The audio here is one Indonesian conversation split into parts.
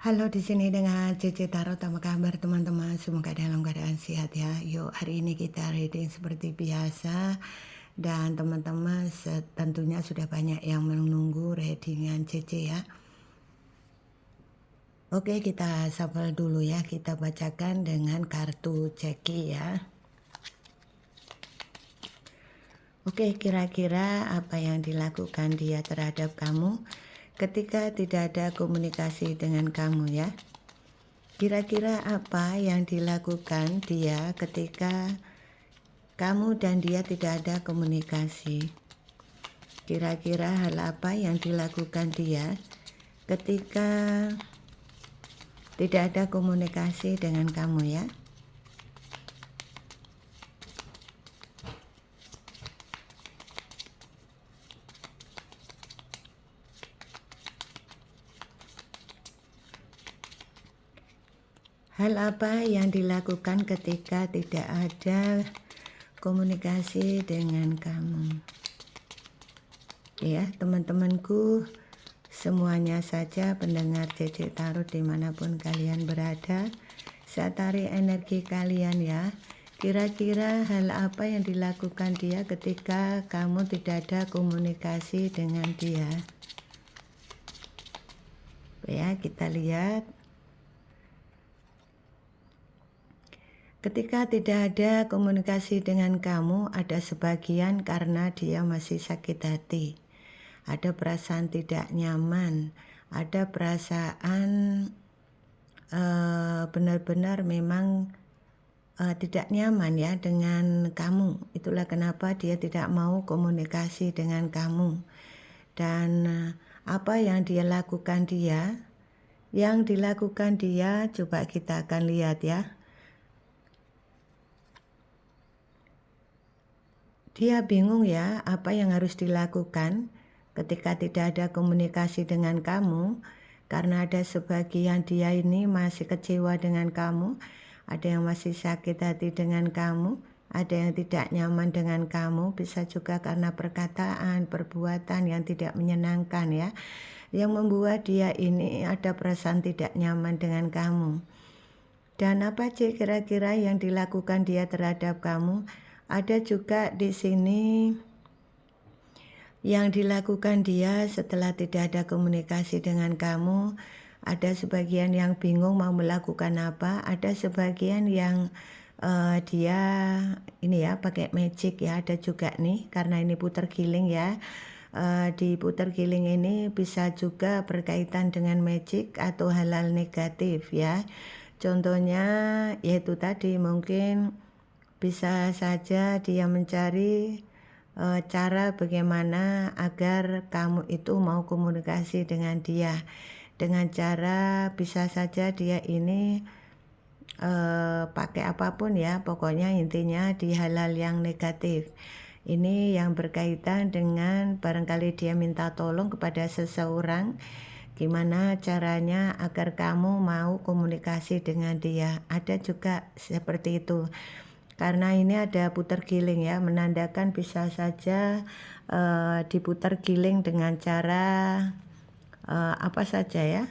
Halo, di sini dengan Cici Tarot. Apa kabar teman-teman? Semoga dalam keadaan sehat ya. Yuk, hari ini kita reading seperti biasa. Dan teman-teman tentunya sudah banyak yang menunggu readingan Cici ya. Oke, kita shuffle dulu ya. Kita bacakan dengan kartu ceki ya. Oke, kira-kira apa yang dilakukan dia terhadap kamu ketika tidak ada komunikasi dengan kamu ya? Kira-kira apa yang dilakukan dia ketika kamu dan dia tidak ada komunikasi? Kira-kira hal apa yang dilakukan dia ketika tidak ada komunikasi dengan kamu ya? Hal apa yang dilakukan ketika tidak ada komunikasi dengan kamu? Ya, teman-temanku semuanya saja pendengar Cici Tarot dimanapun kalian berada, saya tarik energi kalian ya. Kira-kira hal apa yang dilakukan dia ketika kamu tidak ada komunikasi dengan dia? Ya, kita lihat. Ketika tidak ada komunikasi dengan kamu, ada sebagian karena dia masih sakit hati. Ada perasaan tidak nyaman, ada perasaan benar-benar memang tidak nyaman ya dengan kamu. Itulah kenapa dia tidak mau komunikasi dengan kamu. Dan apa yang dia lakukan dia? Yang dilakukan dia, coba kita akan lihat ya. Dia bingung ya apa yang harus dilakukan ketika tidak ada komunikasi dengan kamu, karena ada sebagian dia ini masih kecewa dengan kamu, ada yang masih sakit hati dengan kamu, ada yang tidak nyaman dengan kamu, bisa juga karena perkataan, perbuatan yang tidak menyenangkan ya, yang membuat dia ini ada perasaan tidak nyaman dengan kamu. Dan apa sih kira-kira yang dilakukan dia terhadap kamu? Ada juga di sini yang dilakukan dia setelah tidak ada komunikasi dengan kamu. Ada sebagian yang bingung mau melakukan apa. Ada sebagian yang dia ini ya pakai magic ya. Ada juga nih karena ini putar giling ya. Di putar giling ini bisa juga berkaitan dengan magic atau hal-hal negatif ya. Contohnya yaitu tadi mungkin bisa saja dia mencari cara bagaimana agar kamu itu mau komunikasi dengan dia. Dengan cara bisa saja dia ini pakai apapun ya, pokoknya intinya di hal-hal yang negatif. Ini yang berkaitan dengan barangkali dia minta tolong kepada seseorang, gimana caranya agar kamu mau komunikasi dengan dia. Ada juga seperti itu. Karena ini ada putar giling ya, menandakan bisa saja diputar giling dengan cara apa saja ya,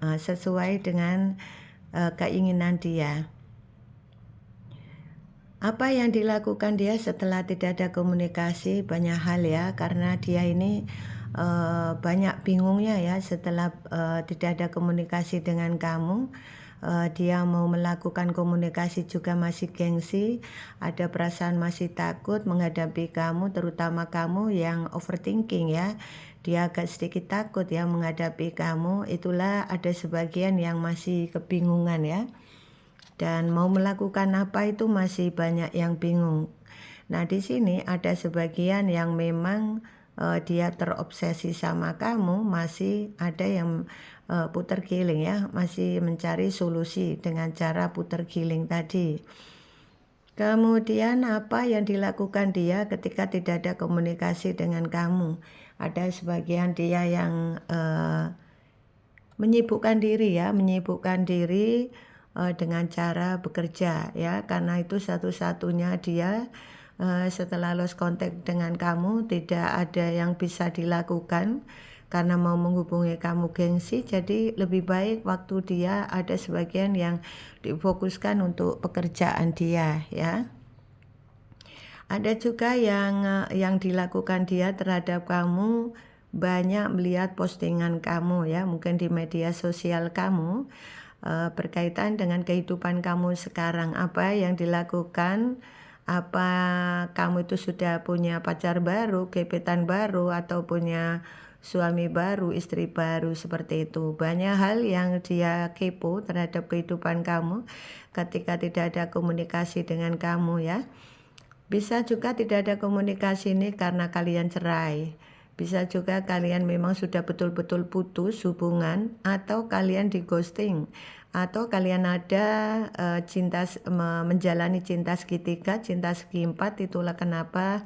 sesuai dengan keinginan dia. Apa yang dilakukan dia setelah tidak ada komunikasi? Banyak hal ya, karena dia ini banyak bingungnya ya setelah tidak ada komunikasi dengan kamu. Dia mau melakukan komunikasi juga masih gengsi, ada perasaan masih takut menghadapi kamu, terutama kamu yang overthinking ya. Dia agak sedikit takut ya menghadapi kamu. Itulah ada sebagian yang masih kebingungan ya. Dan mau melakukan apa itu masih banyak yang bingung. Nah, di sini ada sebagian yang memang dia terobsesi sama kamu, masih ada yang putar giling ya, masih mencari solusi dengan cara putar giling tadi. Kemudian apa yang dilakukan dia ketika tidak ada komunikasi dengan kamu? Ada sebagian dia yang menyibukkan diri ya, menyibukkan diri dengan cara bekerja ya, karena itu satu-satunya dia setelah lost contact dengan kamu tidak ada yang bisa dilakukan karena mau menghubungi kamu gengsi, jadi lebih baik waktu dia ada sebagian yang difokuskan untuk pekerjaan dia ya. Ada juga yang dilakukan dia terhadap kamu, banyak melihat postingan kamu ya, mungkin di media sosial kamu, berkaitan dengan kehidupan kamu sekarang, apa yang dilakukan, apa kamu itu sudah punya pacar baru, gebetan baru, atau punya suami baru, istri baru, seperti itu. Banyak hal yang dia kepo terhadap kehidupan kamu ketika tidak ada komunikasi dengan kamu ya. Bisa juga tidak ada komunikasi ini karena kalian cerai. Bisa juga kalian memang sudah betul-betul putus hubungan, atau kalian di ghosting, atau kalian ada menjalani cinta segitiga, cinta segi empat. Itulah kenapa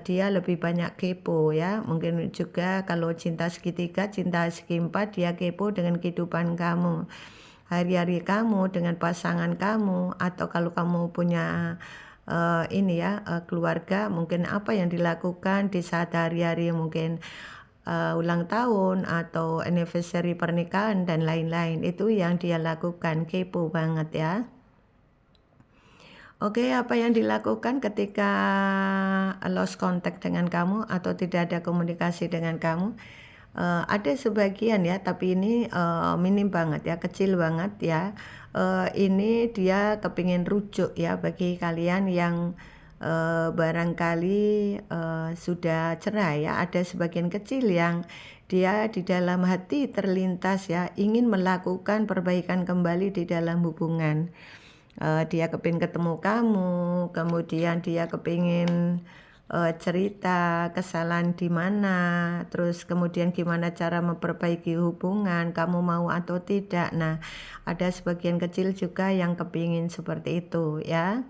dia lebih banyak kepo ya. Mungkin juga kalau cinta segitiga, cinta segi empat, dia kepo dengan kehidupan kamu, hari-hari kamu dengan pasangan kamu, atau kalau kamu punya keluarga, mungkin apa yang dilakukan di saat hari-hari mungkin ulang tahun atau anniversary pernikahan dan lain-lain. Itu yang dia lakukan, kepo banget ya. Oke, apa yang dilakukan ketika lost contact dengan kamu atau tidak ada komunikasi dengan kamu? Ada sebagian ya, tapi ini minim banget ya, kecil banget ya. Ini dia kepingin rujuk ya, bagi kalian yang barangkali sudah cerai ya. Ada sebagian kecil yang dia di dalam hati terlintas ya, ingin melakukan perbaikan kembali di dalam hubungan. Dia kepingin ketemu kamu, kemudian dia kepingin cerita kesalahan di mana, terus kemudian gimana cara memperbaiki hubungan, kamu mau atau tidak. Nah, ada sebagian kecil juga yang kepingin seperti itu ya.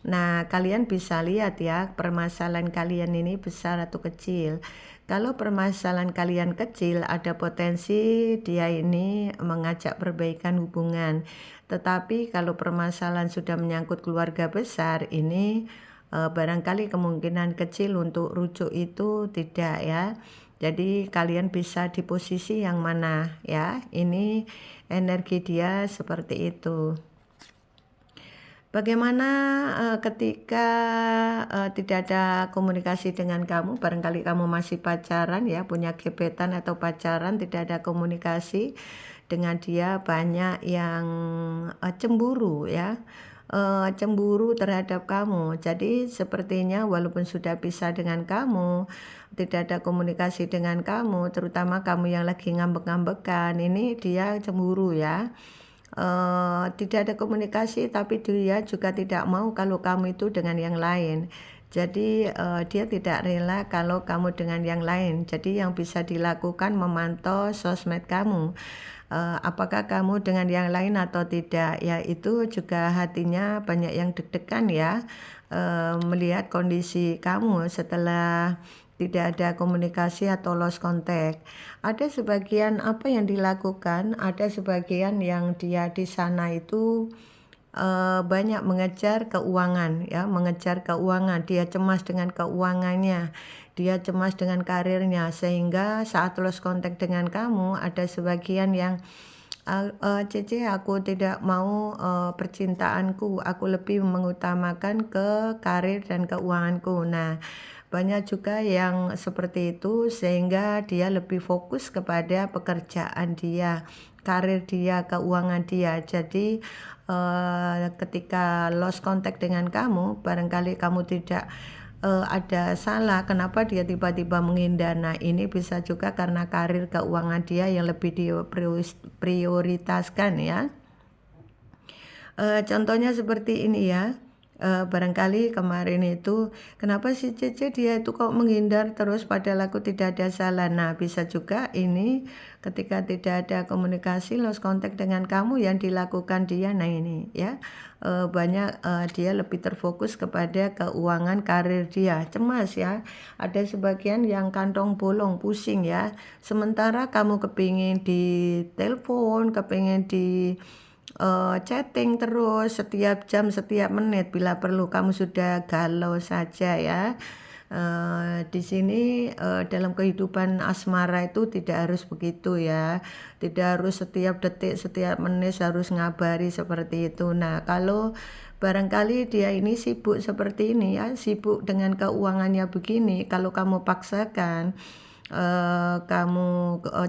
Nah, kalian bisa lihat ya, permasalahan kalian ini besar atau kecil. Kalau permasalahan kalian kecil, ada potensi dia ini mengajak perbaikan hubungan. Tetapi kalau permasalahan sudah menyangkut keluarga besar, ini barangkali kemungkinan kecil untuk rujuk itu tidak ya. Jadi kalian bisa di posisi yang mana ya. Ini energi dia seperti itu. Bagaimana ketika tidak ada komunikasi dengan kamu, barangkali kamu masih pacaran ya, punya gebetan atau pacaran, tidak ada komunikasi dengan dia, banyak yang cemburu ya, cemburu terhadap kamu. Jadi sepertinya walaupun sudah pisah dengan kamu, tidak ada komunikasi dengan kamu, terutama kamu yang lagi ngambek-ngambekan, ini dia cemburu ya. Tidak ada komunikasi, tapi dia juga tidak mau kalau kamu itu dengan yang lain. Jadi dia tidak rela kalau kamu dengan yang lain. Jadi yang bisa dilakukan memantau sosmed kamu, apakah kamu dengan yang lain atau tidak ya. Itu juga hatinya banyak yang deg-degan ya, melihat kondisi kamu setelah tidak ada komunikasi atau lost contact. Ada sebagian apa yang dilakukan, ada sebagian yang dia di sana itu banyak mengejar keuangan ya, mengejar keuangan. Dia cemas dengan keuangannya, dia cemas dengan karirnya, sehingga saat lost contact dengan kamu, ada sebagian yang Cece, aku tidak mau percintaanku, aku lebih mengutamakan ke karir dan keuanganku. Nah, banyak juga yang seperti itu, sehingga dia lebih fokus kepada pekerjaan dia, karir dia, keuangan dia. Jadi ketika lost contact dengan kamu, barangkali kamu tidak ada salah, kenapa dia tiba-tiba menghindar. Nah, ini bisa juga karena karir, keuangan dia yang lebih diprioritaskan ya. Contohnya seperti ini ya. Barangkali kemarin itu, kenapa si Cece dia itu kok menghindar terus padahal aku tidak ada salah. Nah, bisa juga ini ketika tidak ada komunikasi, lost contact dengan kamu, yang dilakukan dia. Nah ini ya, banyak dia lebih terfokus kepada keuangan karir dia, cemas ya. Ada sebagian yang kantong bolong, pusing ya. Sementara kamu kepingin di telepon, kepingin di chatting terus setiap jam, setiap menit, bila perlu kamu sudah galau saja ya. Di sini dalam kehidupan asmara itu tidak harus begitu ya, tidak harus setiap detik, setiap menit harus ngabari seperti itu. Nah, kalau barangkali dia ini sibuk seperti ini ya, sibuk dengan keuangannya begini, kalau kamu paksakan, kamu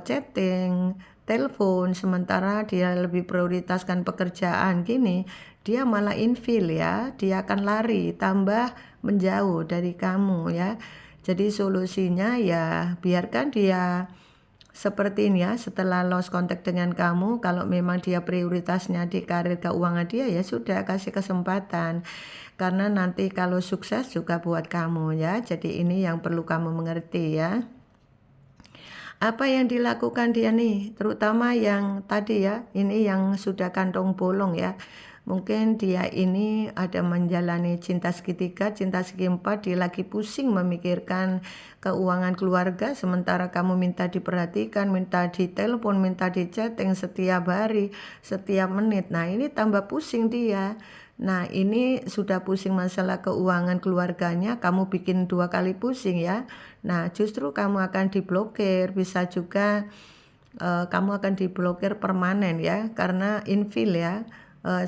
chatting, telepon, sementara dia lebih prioritaskan pekerjaan gini, dia malah ilfil ya, dia akan lari, tambah menjauh dari kamu ya. Jadi solusinya ya biarkan dia seperti ini ya, setelah lost contact dengan kamu, kalau memang dia prioritasnya di karir keuangan dia, ya sudah kasih kesempatan. Karena nanti kalau sukses juga buat kamu ya. Jadi ini yang perlu kamu mengerti ya. Apa yang dilakukan dia nih, terutama yang tadi ya, ini yang sudah kantong bolong ya. Mungkin dia ini ada menjalani cinta segitiga, cinta segi empat, dia lagi pusing memikirkan keuangan keluarga, sementara kamu minta diperhatikan, minta ditelepon, minta dichatting setiap hari, setiap menit. Nah ini tambah pusing dia. Nah ini sudah pusing masalah keuangan keluarganya, kamu bikin 2 kali pusing ya. Nah justru kamu akan diblokir, bisa juga kamu akan diblokir permanen ya, karena infil ya.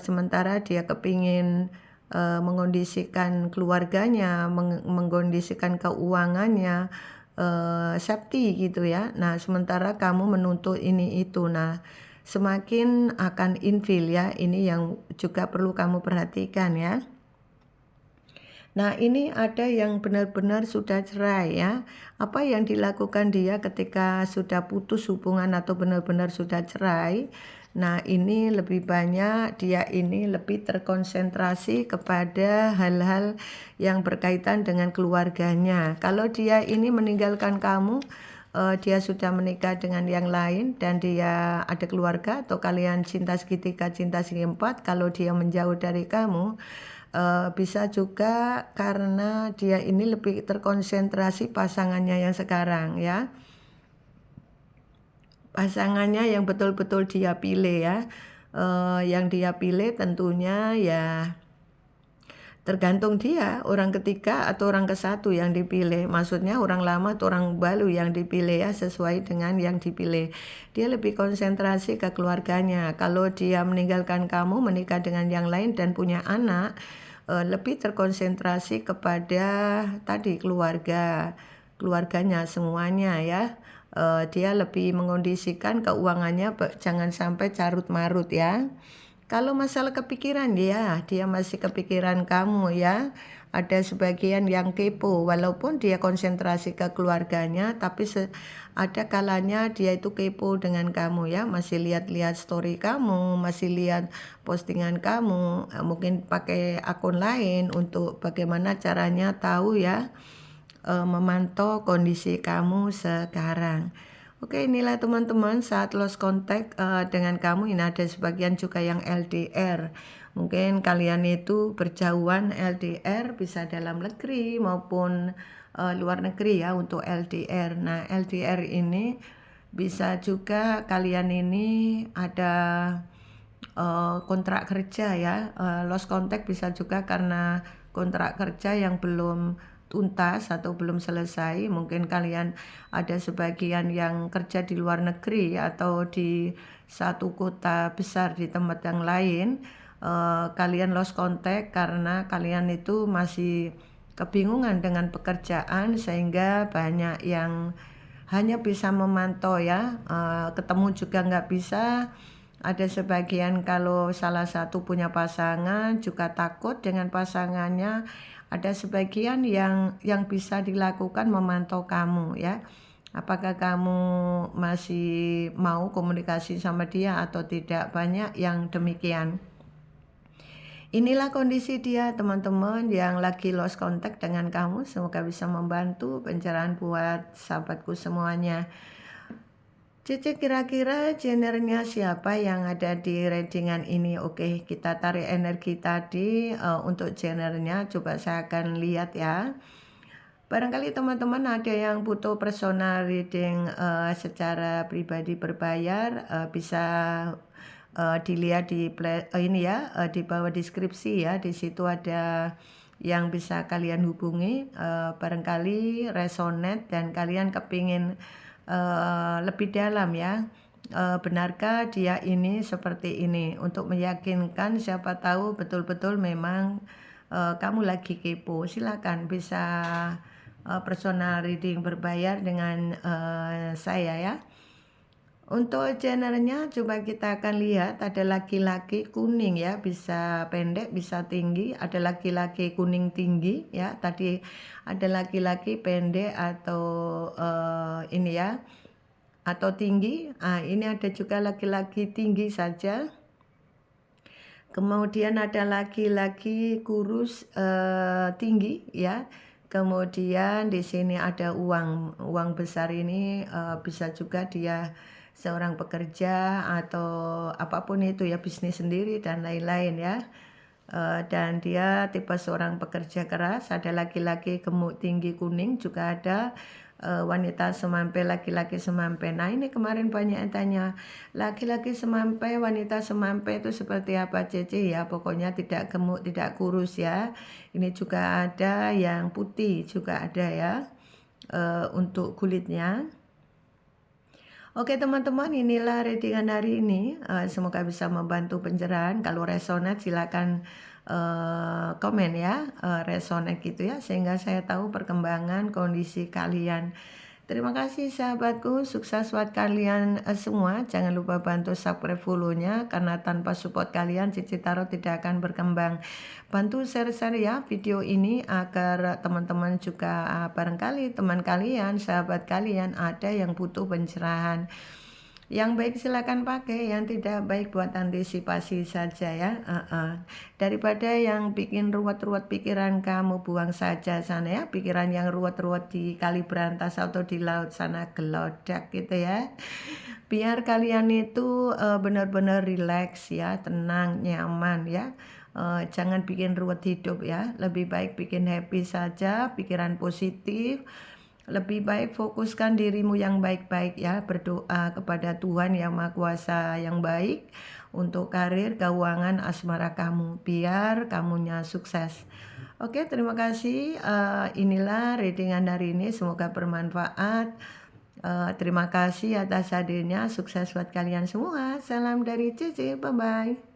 Sementara dia kepingin mengondisikan keluarganya, mengkondisikan keuangannya, safety gitu ya. Nah sementara kamu menuntut ini itu. Nah semakin akan infil ya, ini yang juga perlu kamu perhatikan ya. Nah ini ada yang benar-benar sudah cerai ya. Apa yang dilakukan dia ketika sudah putus hubungan atau benar-benar sudah cerai. Nah ini lebih banyak dia ini lebih terkonsentrasi kepada hal-hal yang berkaitan dengan keluarganya. Kalau dia ini meninggalkan kamu, dia sudah menikah dengan yang lain dan dia ada keluarga atau kalian cinta segitiga, cinta segi empat, kalau dia menjauh dari kamu, bisa juga karena dia ini lebih terkonsentrasi pasangannya yang sekarang ya. Pasangannya yang betul-betul dia pilih ya. Yang dia pilih tentunya ya tergantung dia, orang ketiga atau orang ke-1 yang dipilih. Maksudnya orang lama atau orang baru yang dipilih ya, sesuai dengan yang dipilih. Dia lebih konsentrasi ke keluarganya. Kalau dia meninggalkan kamu, menikah dengan yang lain dan punya anak, lebih terkonsentrasi kepada tadi keluarganya semuanya ya. Dia lebih mengondisikan keuangannya, jangan sampai carut marut ya. Kalau masalah kepikiran dia masih kepikiran kamu ya. Ada sebagian yang kepo, walaupun dia konsentrasi ke keluarganya, tapi ada kalanya dia itu kepo dengan kamu ya. Masih lihat-lihat story kamu, masih lihat postingan kamu, mungkin pakai akun lain untuk bagaimana caranya tahu ya, memantau kondisi kamu sekarang. Oke, inilah teman-teman saat lost contact dengan kamu. Ini ada sebagian juga yang LDR. Mungkin kalian itu berjauhan LDR, bisa dalam negeri maupun luar negeri ya untuk LDR. Nah LDR ini bisa juga kalian ini ada kontrak kerja ya. Lost contact bisa juga karena kontrak kerja yang belum tuntas atau belum selesai. Mungkin kalian ada sebagian yang kerja di luar negeri atau di satu kota besar di tempat yang lain. Kalian lost contact karena kalian itu masih kebingungan dengan pekerjaan, sehingga banyak yang hanya bisa memantau ya, ketemu juga nggak bisa. Ada sebagian kalau salah satu punya pasangan juga takut dengan pasangannya. Ada sebagian yang bisa dilakukan memantau kamu ya. Apakah kamu masih mau komunikasi sama dia atau tidak, banyak yang demikian. Inilah kondisi dia teman-teman yang lagi lost contact dengan kamu. Semoga bisa membantu pencerahan buat sahabatku semuanya. Cici, kira-kira genrenya siapa yang ada di readingan ini? Oke, kita tarik energi tadi untuk genrenya. Coba saya akan lihat ya. Barangkali teman-teman ada yang butuh personal reading secara pribadi berbayar, bisa dilihat di di bawah deskripsi ya. Di situ ada yang bisa kalian hubungi, barangkali resonate dan kalian kepingin lebih dalam ya. Benarkah dia ini seperti ini, untuk meyakinkan, siapa tahu betul-betul memang kamu lagi kepo. Silakan bisa personal reading berbayar dengan saya ya. Untuk genrenya coba kita akan lihat, ada laki-laki kuning ya, bisa pendek bisa tinggi, ada laki-laki kuning tinggi ya, tadi ada laki-laki pendek atau ini ya, atau tinggi. Ini ada juga laki-laki tinggi saja. Kemudian ada laki-laki kurus tinggi ya. Kemudian di sini ada uang besar ini, bisa juga dia seorang pekerja atau apapun itu ya, bisnis sendiri dan lain-lain ya. Dan dia tipe seorang pekerja keras. Ada laki-laki gemuk tinggi kuning, juga ada wanita semampai, laki-laki semampai. Nah ini kemarin banyak yang tanya, laki-laki semampai, wanita semampai itu seperti apa Cece? Ya pokoknya tidak gemuk, tidak kurus ya. Ini juga ada yang putih, juga ada ya untuk kulitnya. Oke teman-teman, inilah readingan hari ini. Semoga bisa membantu pencerahan. Kalau resonate silakan komen ya, resonate gitu ya, sehingga saya tahu perkembangan kondisi kalian. Terima kasih sahabatku, sukses buat kalian semua. Jangan lupa bantu subscribe, follow-nya, karena tanpa support kalian Cici Tarot tidak akan berkembang. Bantu share-share ya video ini agar teman-teman juga barangkali teman kalian, sahabat kalian ada yang butuh pencerahan. Yang baik silakan pakai, yang tidak baik buat antisipasi saja ya. Daripada yang bikin ruwet-ruwet pikiran kamu, buang saja sana ya. Pikiran yang ruwet-ruwet di kali berantas atau di laut sana, gelodak gitu ya. Biar kalian itu benar-benar rileks ya, tenang, nyaman ya. Jangan bikin ruwet hidup ya. Lebih baik bikin happy saja, pikiran positif. Lebih baik fokuskan dirimu yang baik-baik ya, berdoa kepada Tuhan Yang Maha Kuasa yang baik untuk karir, keuangan, asmara kamu, biar kamunya sukses. Oke, terima kasih. Inilah readingan hari ini, semoga bermanfaat. Terima kasih atas hadirnya, sukses buat kalian semua. Salam dari Cici, bye-bye.